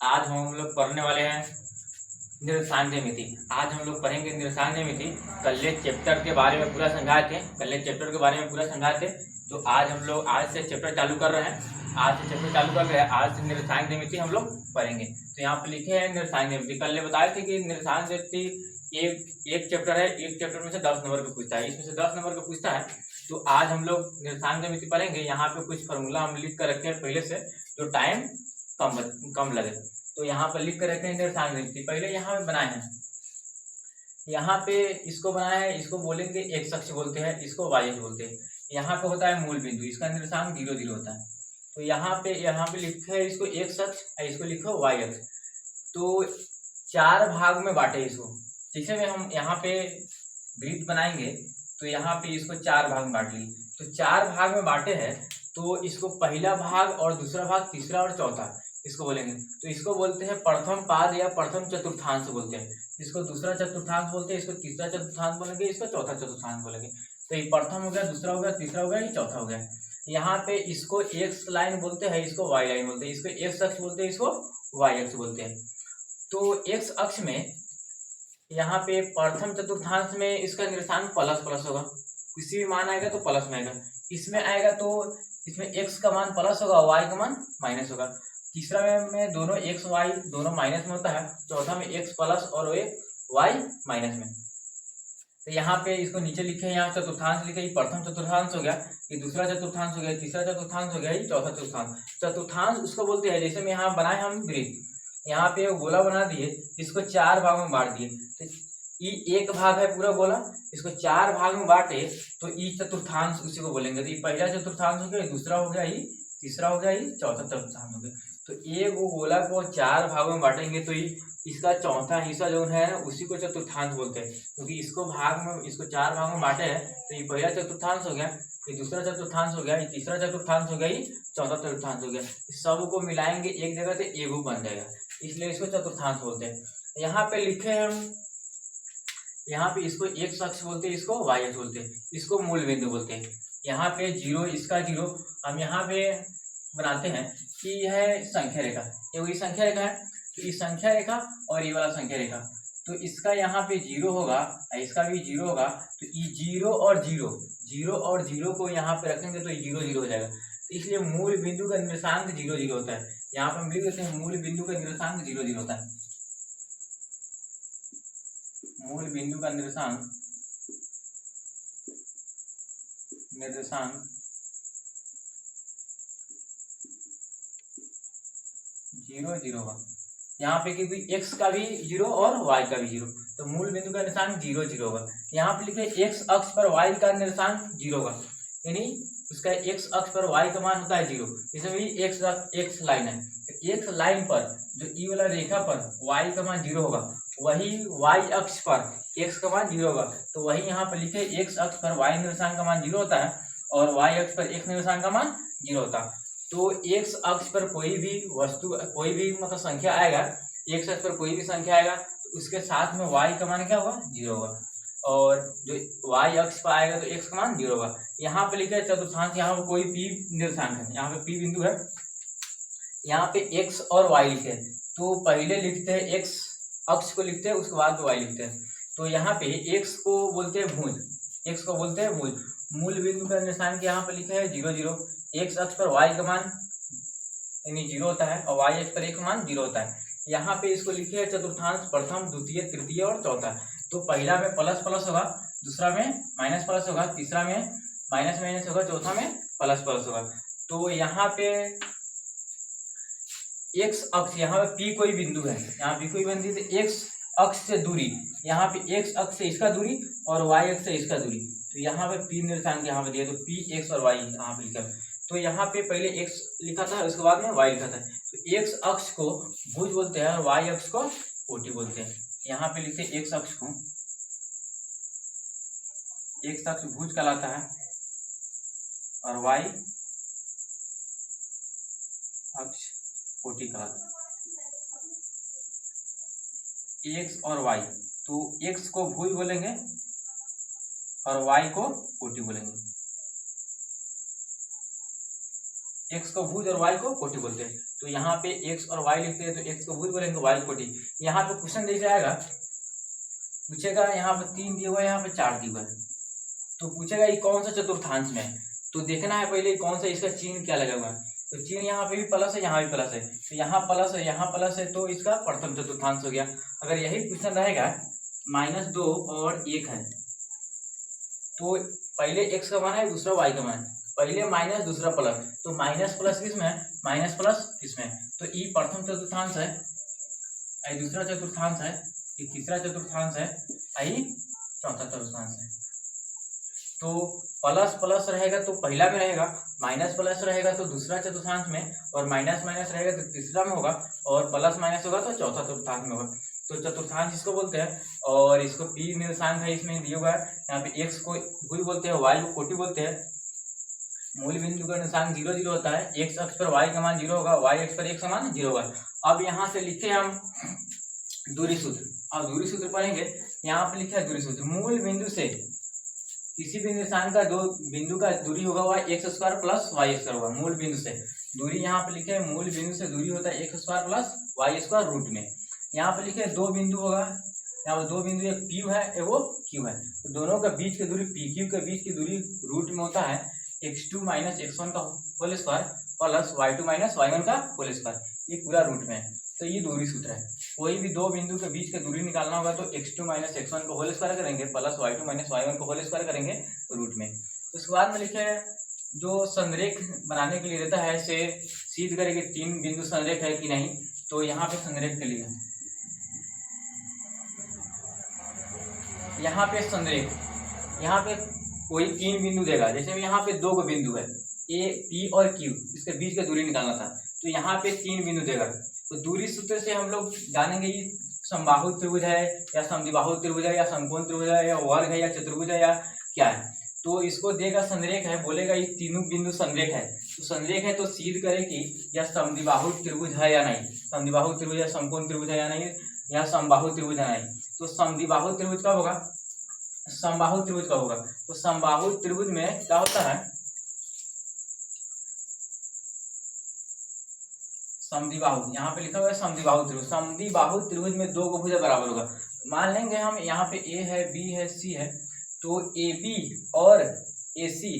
आज हम लोग पढ़ने वाले हैं निर्देशांक ज्यामिति। आज हम लोग पढ़ेंगे निर्देशांक ज्यामिति। कल चैप्टर के बारे में पूरा समझाए थे, तो आज हम लोग आज से चैप्टर चालू कर रहे हैं। आज से निर्देशांक ज्यामिति हम लोग पढ़ेंगे। तो यहाँ पे लिखे हैं निर्देशांक ज्यामिति। कल बताए थे कि निर्देशांक ज्यामिति एक चैप्टर है, एक चैप्टर में से 10 नंबर का पूछता है, इसमें से 10 नंबर का पूछता है। तो आज हम लोग निर्देशांक ज्यामिति पढ़ेंगे। यहाँ पे कुछ फॉर्मूला हम लिख कर रखे हैं पहले से, जो टाइम कम लगे। तो यहाँ पर लिख कर रखे हैं निर्देशांक ज्यामिति। पहले यहाँ पे बनाए हैं, यहाँ पे इसको बनाया है, इसको बोलेंगे एक्स अक्ष बोलते हैं, इसको वाई अक्ष बोलते हैं। यहाँ पे होता है मूल बिंदु, इसका निर्देशांक 0 0 होता है। तो यहाँ पे लिखे है इसको एक्स अक्ष, इसको लिखो वाई अक्ष। तो 4 भाग में बांटे इसको। जैसे में हम यहाँ पे वृत्त बनाएंगे तो यहाँ पे इसको 4 भाग में बांट ली। तो 4 भाग में बांटे हैं, तो इसको पहला भाग और दूसरा भाग, तीसरा और चौथा इसको बोलेंगे। तो इसको बोलते हैं प्रथम पाद या प्रथम चतुर्थांश बोलते हैं। इसको दूसरा चतुर्थांश बोलते हैं, इसको तीसरा चतुर्थांश बोलेंगे, इसको चौथा चतुर्थांश बोलेंगे। तो ये प्रथम हो गया, दूसरा हो गया, तीसरा हो गया, ये चौथा हो गया। यहाँ पे इसको एक्स लाइन बोलते हैं, इसको वाई लाइन बोलते हैं, इसको एक्स अक्ष बोलते हैं, इसको वाई अक्ष बोलते हैं। तो एक्स अक्ष में यहाँ पे प्रथम चतुर्थांश में इसका निर्देशांक प्लस प्लस होगा, किसी भी मान आएगा तो प्लस में आएगा। इसमें आएगा तो इसमें एक्स का मान प्लस होगा, वाई का मान माइनस होगा। तीसरा में दोनों एक्स वाई दोनों माइनस में होता है। चौथा में एक्स प्लस और वाई माइनस में। तो यहाँ पे इसको नीचे लिखे, यहाँ चतुर्थांश लिखे, ये प्रथम चतुर्थांश हो गया, ये दूसरा चतुर्थांश हो गया, तीसरा चतुर्थांश हो गया, ये चौथा चतुर्थांश। चतुर्थांश उसको बोलते हैं, जैसे में यहाँ बनाए हम वृत्त, यहाँ पे गोला बना दिए, इसको 4 भाग में बांट दिए। तो ये एक भाग है पूरा गोला, इसको 4 भाग में बांटे तो ये चतुर्थांश उसी को बोलेंगे। तो ये पहला चतुर्थांश हो गया, दूसरा हो गया, ये तीसरा हो गया, ये चौथा चतुर्थांश हो गया। तो एक वो गोला को 4 भागों में बांटेंगे तो इसका चौथा हिस्सा जो है उसी को चतुर्थांश बोलते हैं। क्योंकि इसको 4 भाग में बांटे हैं, तो ये पहला चतुर्थांश हो गया, ये दूसरा चतुर्थांश हो गया, ये तीसरा चतुर्थांश हो गया, ये चौथा चतुर्थांश हो गया। इस सब को मिलाएंगे एक जगह तो एक बन जाएगा, इसलिए इसको चतुर्थांश बोलते हैं। यहाँ पे लिखे हैं हम, यहाँ पे इसको एक्स अक्ष बोलते हैं, इसको वाई अक्ष बोलते हैं, इसको मूल बिंदु बोलते हैं। यहाँ पे 0, इसका 0 हम यहाँ पे बनाते हैं कि यह है संख्या रेखा, ये वही संख्या रेखा है। तो इस संख्या रेखा और ये वाला संख्या रेखा, तो इसका यहाँ पे 0 होगा, इसका भी 0 होगा। तो ये 0 और 0 को यहाँ पे रखेंगे तो 0 0 हो जाएगा। तो इसलिए मूल बिंदु का निर्देशांक 0 0 होता है। यहाँ पे हम लिख देते हैं मूल बिंदु का निर्देशांक 0 0 होता है। मूल बिंदु का निर्देशांक 0 0 होगा। यहाँ पे क्योंकि x का भी 0 और y का भी 0, तो मूल बिंदु का निर्देशांक 0 0 होगा। यहाँ पे लिखे x अक्ष पर y का निर्देशांक 0 होगा, यानी उसका x अक्ष पर y का मान होता है 0। इसमें भी x लाइन है, तो x लाइन पर जो ई वाला रेखा पर y का मान 0 होगा, वही y अक्ष पर x का मान 0 होगा। तो वही यहाँ पर लिखे x अक्ष पर y निर्देशांक का मान 0 होता है और y अक्ष पर x निर्देशांक का मान 0 होता है। तो x अक्ष पर कोई भी वस्तु, कोई भी मतलब संख्या आएगा, x अक्ष पर कोई भी संख्या आएगा तो उसके साथ में y का मान क्या होगा, 0 होगा। और जो y अक्ष पर आएगा तो x का मान 0 होगा। यहाँ पे लिखा है चतुर्थांश, यहाँ पे कोई p निर्देशांक है, यहाँ पे p बिंदु है, यहाँ पे x और y लिखे हैं। तो पहले लिखते हैं x अक्ष को लिखते हैं, उसके बाद y लिखते हैं। तो यहाँ पे x को बोलते हैं भुज, x को बोलते हैं भुज। मूल बिंदु का निर्देशांक यहाँ पे लिखा है 0 0। x अक्ष पर y का मान यानी 0 होता है और y अक्ष पर x का मान 0 होता है। यहाँ पे इसको लिखे है चतुर्थांश प्रथम, द्वितीय, तृतीय और चौथा। तो पहला में प्लस प्लस होगा, दूसरा में माइनस प्लस होगा, तीसरा में माइनस माइनस होगा, चौथा में प्लस प्लस होगा। तो यहाँ पे x अक्ष, यहाँ पे p कोई बिंदु है, यहाँ p कोई बिंदु, तो x अक्ष से दूरी, यहाँ पे x अक्ष से इसका दूरी और y अक्ष से इसका दूरी। तो यहाँ पे p निर्देशांक यहाँ पे दिया, तो p x और y यहाँ पे लिखा है। तो यहाँ पे पहले x लिखा था, उसके बाद में y लिखा था। तो x अक्ष को भुज बोलते हैं और y अक्ष को कोटि बोलते हैं। यहाँ पे लिखते हैं x अक्ष को, x अक्ष भुज कहलाता है और y अक्ष कोटि कहलाता है। x और y, तो x को भुज बोलेंगे और y को कोटि बोलेंगे। एक्स को भुज और वाई को कोटि बोलते हैं। तो यहाँ पे एक्स और वाई लिखते हैं, तो एक्स को भुज बोलेंगे, वाई कोटि। यहाँ पे क्वेश्चन दे जाएगा, पूछेगा यहाँ पे 3 दिया हुआ है, यहाँ पे 4 दिया हुआ है, तो पूछेगा ये कौन सा चतुर्थांश में है। तो देखना है पहले कौन सा, इसका चिन्ह क्या लगा हुआ है। तो चिन्ह यहाँ पे भी प्लस है, यहाँ भी प्लस है, तो यहाँ प्लस है, यहाँ प्लस है, तो इसका प्रथम चतुर्थांश हो गया। अगर यही क्वेश्चन रहेगा -2 और 1 है, तो पहले x का मान है, दूसरा y का मान है, पहले माइनस दूसरा प्लस, तो माइनस प्लस किसमें है, माइनस प्लस किसमें, तो ई प्रथम चतुर्थांश है, आई दूसरा चतुर्थांश है, ये तीसरा चतुर्थांश है, आई चौथा चतुर्थांश है। तो प्लस प्लस रहेगा तो पहला में रहेगा, माइनस प्लस रहेगा तो दूसरा चतुर्थांश में, और माइनस माइनस रहेगा तो तीसरा में होगा, और प्लस माइनस होगा तो चौथा चतुर्थांश में होगा। तो चतुर्थांश इसको बोलते हैं, और इसको पी निर्देशांक है इसमें दिया हुआ है। यहाँ पे x को भुज बोलते हैं, y को कोटि बोलते हैं। मूल बिंदु का निर्देशांक 0 0 होता है, x अक्ष पर y का मान 0 होगा, y अक्ष पर x का मान 0 होगा। अब यहाँ से लिखे हम दूरी सूत्र, अब दूरी सूत्र पढ़ेंगे। यहाँ पे लिखा है दूरी सूत्र, मूल बिंदु से किसी भी निर्देशांक का दो बिंदु का दूरी होगा वह x² प्लस y² होगा। मूल बिंदु से दूरी यहाँ पे लिखे है, मूल बिंदु से दूरी होता है x² प्लस y² रूट में। यहाँ पे लिखे दो बिंदु होगा, यहाँ पर दो बिंदु, एक P है एक वो Q है, तो दोनों के बीच की दूरी PQ के बीच की दूरी रूट में होता है x2 माइनस x1 का whole square plus y2 minus y1 का होल स्क्वायर, ये पूरा रूट में है। तो ये दूरी सूत्र है। कोई भी दो बिंदु के बीच की दूरी निकालना होगा तो x2 माइनस x1 को होल स्क्वायर करेंगे प्लस y2 माइनस y1 को होल स्क्वायर करेंगे रूट में। उसके बाद में लिखे जो संरेख बनाने के लिए देता है से सिद्ध करेंगे 3 बिंदु संरेख है कि नहीं। तो यहाँ पे संरेख के लिए, यहाँ पे संरेख, यहाँ पे कोई 3 बिंदु देगा, जैसे यहाँ पे 2 बिंदु है A, P और Q, इसके बीच का दूरी निकालना था, तो यहाँ पे 3 बिंदु देगा। तो दूरी सूत्र से हम लोग जानेंगे ये समबाहु त्रिभुज है या समद्विबाहु त्रिभुज है या समकोण त्रिभुज है या वर्ग है या चतुर्भुज है या क्या है। तो इसको देगा संरेख है, बोलेगा ये तीनों बिंदु संरेख है, तो संरेख है तो सिद्ध करे कि यह समद्विबाहु त्रिभुज है या नहीं, समद्विबाहु त्रिभुज या समकोण त्रिभुज है या नहीं, या समबाहु त्रिभुज है नहीं। तो समद्विबाहु त्रिभुज कब होगा, समबाहु त्रिभुज कब होगा, तो समबाहु त्रिभुज में क्या होता है, समद्विबाहु, यहाँ पे लिखा हुआ है समद्विबाहु त्रिभुज। समद्विबाहु त्रिभुज में 2 भुजा बराबर होगा। मान लेंगे हम यहाँ पे A है, B है, C है, तो AB और AC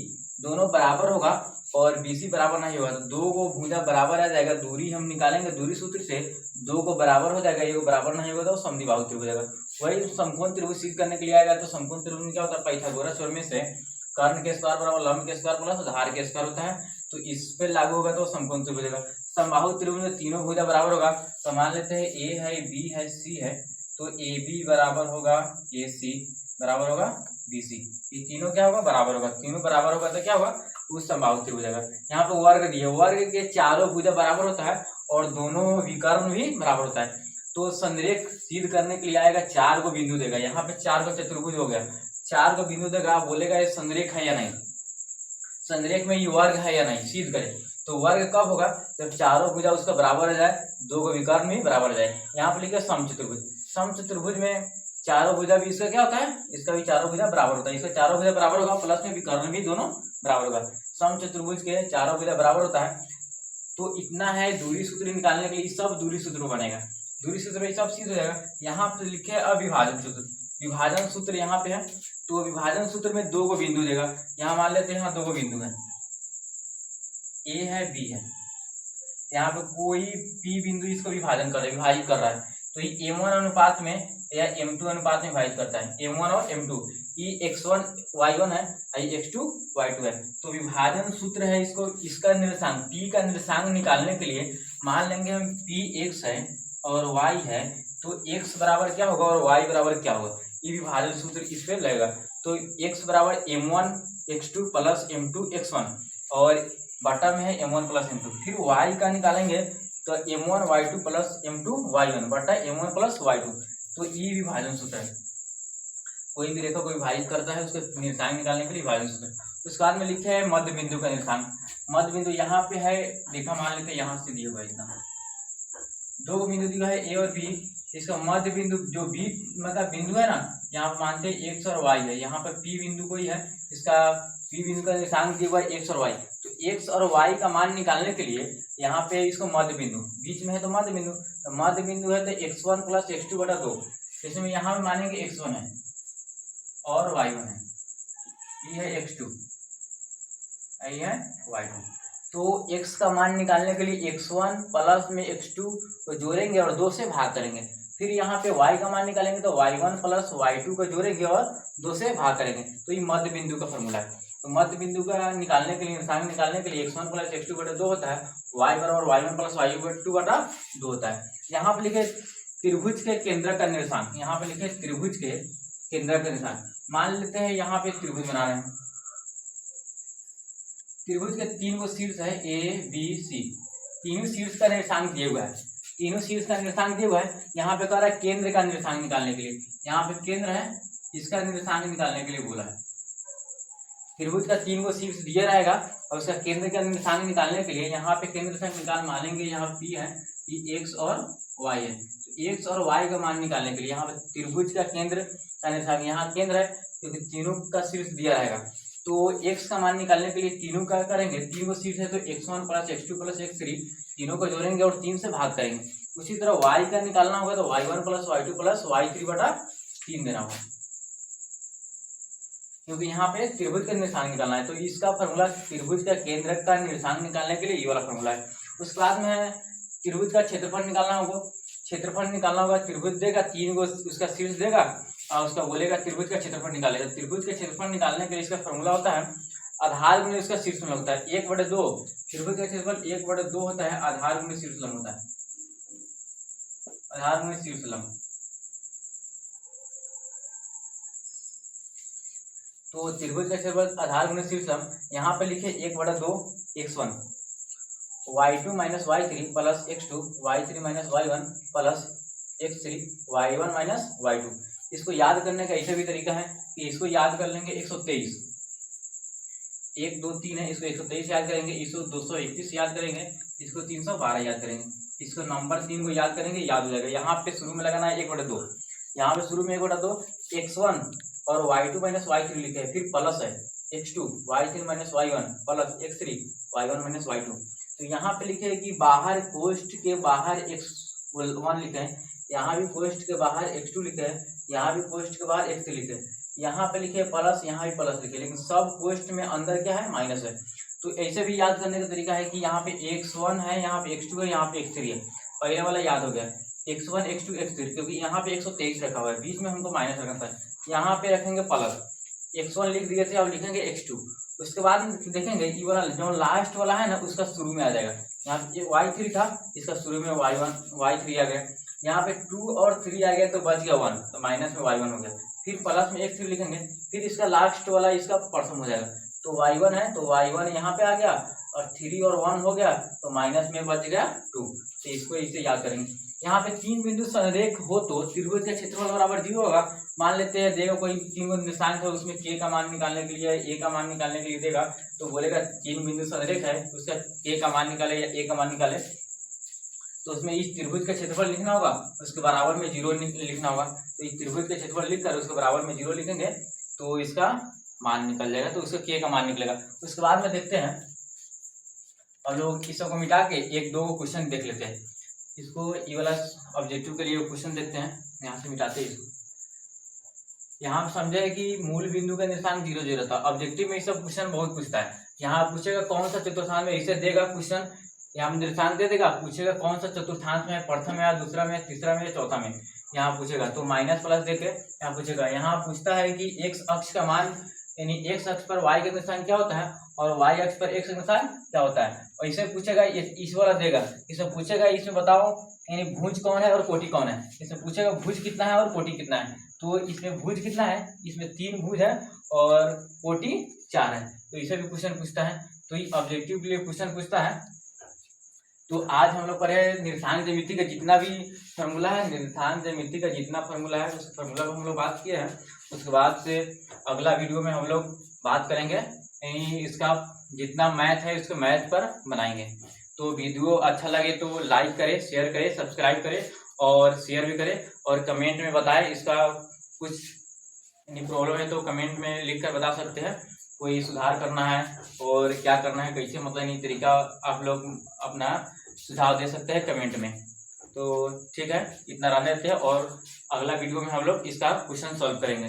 दोनों बराबर होगा और BC बराबर नहीं होगा, तो 2 को भुजा बराबर आ जाएगा। दूरी हम निकालेंगे दूरी सूत्र से, 2 को बराबर हो जाएगा, 1 को बराबर नहीं होगा तो समद्विबाहु त्रिभुज हो जाएगा। वही समकोण त्रिभुज सिद्ध करने के लिए आएगा, तो समकोण त्रिभुज में क्या होता है, पाइथागोरस थ्योरम से कर्ण के स्क्वायर बराबर लंब के स्क्वायर प्लस आधार के स्क्वायर होता है, तो इस पे लागू होगा तो समकोण त्रिभुज होगा। समबाहु त्रिभुज में तीनों भुजा बराबर होगा, तो मान लेते हैं A है, B है, C है, तो AB बराबर होगा AC बराबर होगा BC, ये तीनों क्या होगा, बराबर होगा। तीनों बराबर होगा तो क्या होगा, उस समबाहु त्रिभुज होगा। यहाँ पे वर्ग दिए, वर्ग के चारों भुजा बराबर होता है और दोनों विकर्ण भी बराबर होता है। तो संरेख सिद्ध करने के लिए आएगा, 4 को बिंदु देगा, यहाँ पे 4 को चतुर्भुज हो गया, 4 को बिंदु देगा, बोलेगा ये संरेख है या नहीं, संरेख में ये वर्ग है या नहीं, सिद्ध करे। तो वर्ग कब होगा, जब चारों भुजा उसका बराबर हो जाए, 2 को विकर्ण भी बराबर हो जाए। यहाँ पे लिखा समचतुर्भुज, समचतुर्भुज में चारों भुजा भी इसका क्या होता है, इसका भी चारों भुजा बराबर होता है, इसका चारों भुजा बराबर होगा प्लस में विकर्ण भी दोनों बराबर होगा। समचतुर्भुज के चारों भुजा बराबर होता है। तो इतना है दूरी सूत्र निकालने के लिए, सब दूरी सूत्र बनेगा, दूरी सूत्र में सब सिद्ध हो जाएगा। यहाँ पे लिखे अविभाजन सूत्र, विभाजन सूत्र यहाँ पे है, तो विभाजन सूत्र में 2 को बिंदु देगा। यहाँ मान लेते हैं यहाँ 2 को बिंदु है, A है, B है, यहाँ पे कोई P बिंदु इसको विभाजन कर रहा है, विभाजित कर रहा है, तो ये M1 अनुपात में या M2 अनुपात में विभाजित करता है, M1 और M2, ये x1 y1 है, ये x2 y2 है। तो विभाजन सूत्र है, इसको इसका निर्देशांक P का निर्देशांक निकालने के लिए मान लेंगे हम P x है और y है, तो x बराबर क्या होगा और y बराबर क्या होगा, ये विभाजन सूत्र इस पे लगेगा। तो x बराबर M1 x2 plus M2 x1 और बटा में है M1 प्लस M2। फिर y का निकालेंगे तो M1 y2 plus M2 y1 बटा M1 प्लस y2। तो ये विभाजन सूत्र है, कोई भी रेखा को विभाजित करता है उसके निर्देशांक निकालने के लिए विभाजन सूत्र। उसके बाद में लिखे है मध्य बिंदु का निर्देशांक। मध्य बिंदु यहाँ पे है, रेखा मान लेते हैं यहाँ से दिया हुआ इतना 2 बिंदु दिया है A और B, इसका मध्य बिंदु जो B मतलब बिंदु है ना, यहाँ मानते हैं x और y है, यहाँ पर P बिंदु कोई है, इसका P बिंदु का निर्देशांक दिया हुआ है x और y। तो x और y का मान निकालने के लिए यहाँ पे इसको मध्य बिंदु बीच में है तो मध्य बिंदु, तो मध्य बिंदु है तो x1 प्लस x2 बटा 2, इसमें यहाँ पे मानेंगे x1 है और y1 है, ये है x2, ये है y2। तो x का मान निकालने के लिए x1 प्लस में x2 को जोड़ेंगे और 2 से भाग करेंगे, फिर यहाँ पे y का मान निकालेंगे तो y1 प्लस y2 को जोड़ेंगे और 2 से भाग करेंगे, तो ये मध्य बिंदु का फॉर्मूला है। तो मध्य बिंदु का निकालने के लिए निर्धारण निकालने के लिए x1 प्लस x2 बटा 2 होता है, y बराबर y1 प्लस y2 बटा 2 होता है। यहाँ पे लिखे त्रिभुज के केंद्र का निर्धारण, यहाँ पे लिखे त्रिभुज के केंद्र का निर्धारण। मान लेते हैं यहाँ पे त्रिभुज बना रहे हैं, त्रिभुज के 3 गो शीर्ष है A B C, तीनों शीर्ष का निर्देशांक दिया हुआ है, तीनों शीर्ष का निर्देशांक दिया हुआ है। यहाँ पे कह रहा है केंद्र का निर्देशांक निकालने के लिए, यहाँ पे केंद्र है, इसका निर्देशांक निकालने के लिए बोला है। त्रिभुज का 3 गो शीर्ष दिया रहेगा और उसका केंद्र का निर्देशांक निकालने के लिए यहाँ पे केंद्र से निकाल मानेंगे, यहाँ P है, ये x और y है, तो x और y का मान निकालने के लिए यहाँ पे त्रिभुज का केंद्र का निर्देशांक, यहाँ केंद्र है क्योंकि तीनों का शीर्ष दिया रहेगा, तो x का मान निकालने के लिए तीनों का करेंगे, 3 गो शीर्ष है तो x1 plus x2 plus x3, तीनों को जोड़ेंगे और 3 से भाग करेंगे। उसी तरह y का निकालना होगा तो y1 plus y2 plus y3 बटा 3 देना होगा, क्योंकि यहाँ पे त्रिभुज का निर्देशांक निकालना है। तो इसका फॉर्मूला त्रिभुज का केंद्र का निर्देशांक निकालने के लिए ये वाला फॉर्मूला है। उसके बाद में त्रिभुज का क्षेत्रफल निकालना होगा, क्षेत्रफल निकालना होगा, त्रिभुज देगा 3 गो उसका शीर्ष देगा और उसका बोलेगा त्रिभुज का क्षेत्रफल निकालेगा। त्रिभुज का क्षेत्रफल निकालने के लिए इसका फॉर्मूला होता है आधार गुणे उसका शीर्ष लंब होता है 1/2, त्रिभुज का क्षेत्रफल 1/2 होता है, आधार गुणे शीर्ष लंब होता है, आधार गुणे शीर्ष लंब। तो त्रिभुज का क्षेत्रफल आधार गुणे शीर्ष लंब, यहाँ पे लिखे 1/2 x1 y2 minus y3 plus x2 y3 minus y1 plus x3 y1 minus y2। इसको याद करने का ऐसा भी तरीका है कि इसको याद कर लेंगे 123, 1 2 3 है, इसको 123 याद करेंगे, इसको 231 याद करेंगे, इसको 312 याद करेंगे, इसको नंबर 3 को याद करेंगे, याद हो जाएगा। यहाँ पे शुरू में लगाना है 1/2, यहाँ पे शुरू में 1/2 x1 और y2 माइनस y3 लिखे है, फिर प्लस है x2 y3 minus y1 plus x3 y1 minus y2। तो यहाँ पे लिखे है कि बाहर कोष्ठ के बाहर x1 लिखे हैं, यहाँ भी कोष्ठ के बाहर x2 लिखे है, यहाँ भी कोष्ठ के बाहर x3 लिखे है, यहाँ पे लिखे प्लस, यहाँ भी प्लस लिखे, लेकिन सब कोष्ठ में अंदर क्या है माइनस है। तो ऐसे भी याद करने का तरीका है कि यहाँ पे x1 है, यहाँ पे x2 है, यहाँ पे x3 है, पहले वाला याद हो गया x1 x2 x3, क्योंकि यहाँ पे 123 रखा हुआ है, बीच में हमको माइनस रखना था, यहाँ पे रखेंगे प्लस, x1 लिख दिए थे, अब लिखेंगे x2, उसके बाद देखेंगे ये वाला जो लास्ट वाला है ना उसका शुरू में आ जाएगा, यहाँ पे y3 था, इसका शुरू में y3 आ गया, यहाँ पे 2 और 3 आ गया तो बच गया 1, तो माइनस में y1 हो गया, फिर प्लस में x3 लिखेंगे, फिर इसका लास्ट वाला इसका परसम हो जाएगा, तो y1 है तो y1 यहाँ पे आ गया और 3 और 1 हो गया तो माइनस में बच गया 2। तो इसको इसे याद करेंगे। यहाँ पे 3 बिंदु संरेख हो तो त्रिभुज का क्षेत्रफल बराबर 0 होगा। मान लेते हैं देगा कोई 3 निर्देशांक है, उसमें k का मान निकालने के लिए a का मान निकालने के लिए देगा, तो बोलेगा 3 बिंदु संरेख है, उसका k का मान निकाले या a का मान निकाले, तो उसमें इस त्रिभुज का क्षेत्रफल लिखना होगा, उसके बराबर में 0 लिखना होगा। तो इस त्रिभुज का क्षेत्रफल लिखकर उसके बराबर में 0 लिखेंगे तो इसका मान निकल जाएगा, तो उसका k का मान निकलेगा। उसके बाद में देखते हैं हम लोग इस सबको मिटा के 1-2 क्वेश्चन देख लेते हैं। इसको ये वाला ऑब्जेक्टिव के लिए क्वेश्चन देखते हैं, यहाँ से मिटाते हैं इसको। यहाँ समझे कि मूल बिंदु का निर्देशांक 0 0 था। ऑब्जेक्टिव में ये सब क्वेश्चन बहुत पूछता है। यहाँ पूछेगा कौन सा चतुर्थांश में, इसे देगा क्वेश्चन, यहाँ निर्देशांक दे देगा, पूछेगा कौन सा चतुर्थांश में, प्रथम में या दूसरा में, तीसरा में या चौथा में, यहाँ पूछेगा तो माइनस प्लस देके यहाँ पूछेगा। यहाँ पूछता है कि x अक्ष का मान, यानी x अक्ष पर y का निर्देशांक क्या होता है और y अक्ष पर x का निर्देशांक क्या होता है, और इसे पूछेगा, इस वाला देगा, इसमें पूछेगा इसमें बताओ यानी भुज कौन है और कोटि कौन है, इसमें पूछेगा भुज कितना है और कोटि कितना है, तो इसमें भुज कितना है, इसमें 3 भुज है और कोटि 4 है, तो इसे भी क्वेश्चन पूछता है। तो ये ऑब्जेक्टिव के लिए क्वेश्चन पूछता है। तो आज हम लोग पढ़े निर्देशांक ज्यामिति का जितना भी फॉर्मूला है, निर्देशांक ज्यामिति का जितना फॉर्मूला है उस फॉर्मूला को हम लोग बात किए हैं। उसके बाद से अगला वीडियो में हम लोग बात करेंगे यानी इसका जितना मैथ है उसको मैथ पर बनाएंगे। तो वीडियो अच्छा लगे तो लाइक करें, शेयर करें, सब्सक्राइब करें और शेयर भी करें, और कमेंट में बताएं इसका कुछ प्रॉब्लम है तो कमेंट में लिख कर बता सकते हैं। कोई सुधार करना है और क्या करना है, कैसे मतलब नहीं तरीका आप लोग अपना सुझाव दे सकते हैं कमेंट में। तो ठीक है, इतना रहने देते हैं और अगला वीडियो में हम लोग इसका क्वेश्चन सॉल्व करेंगे।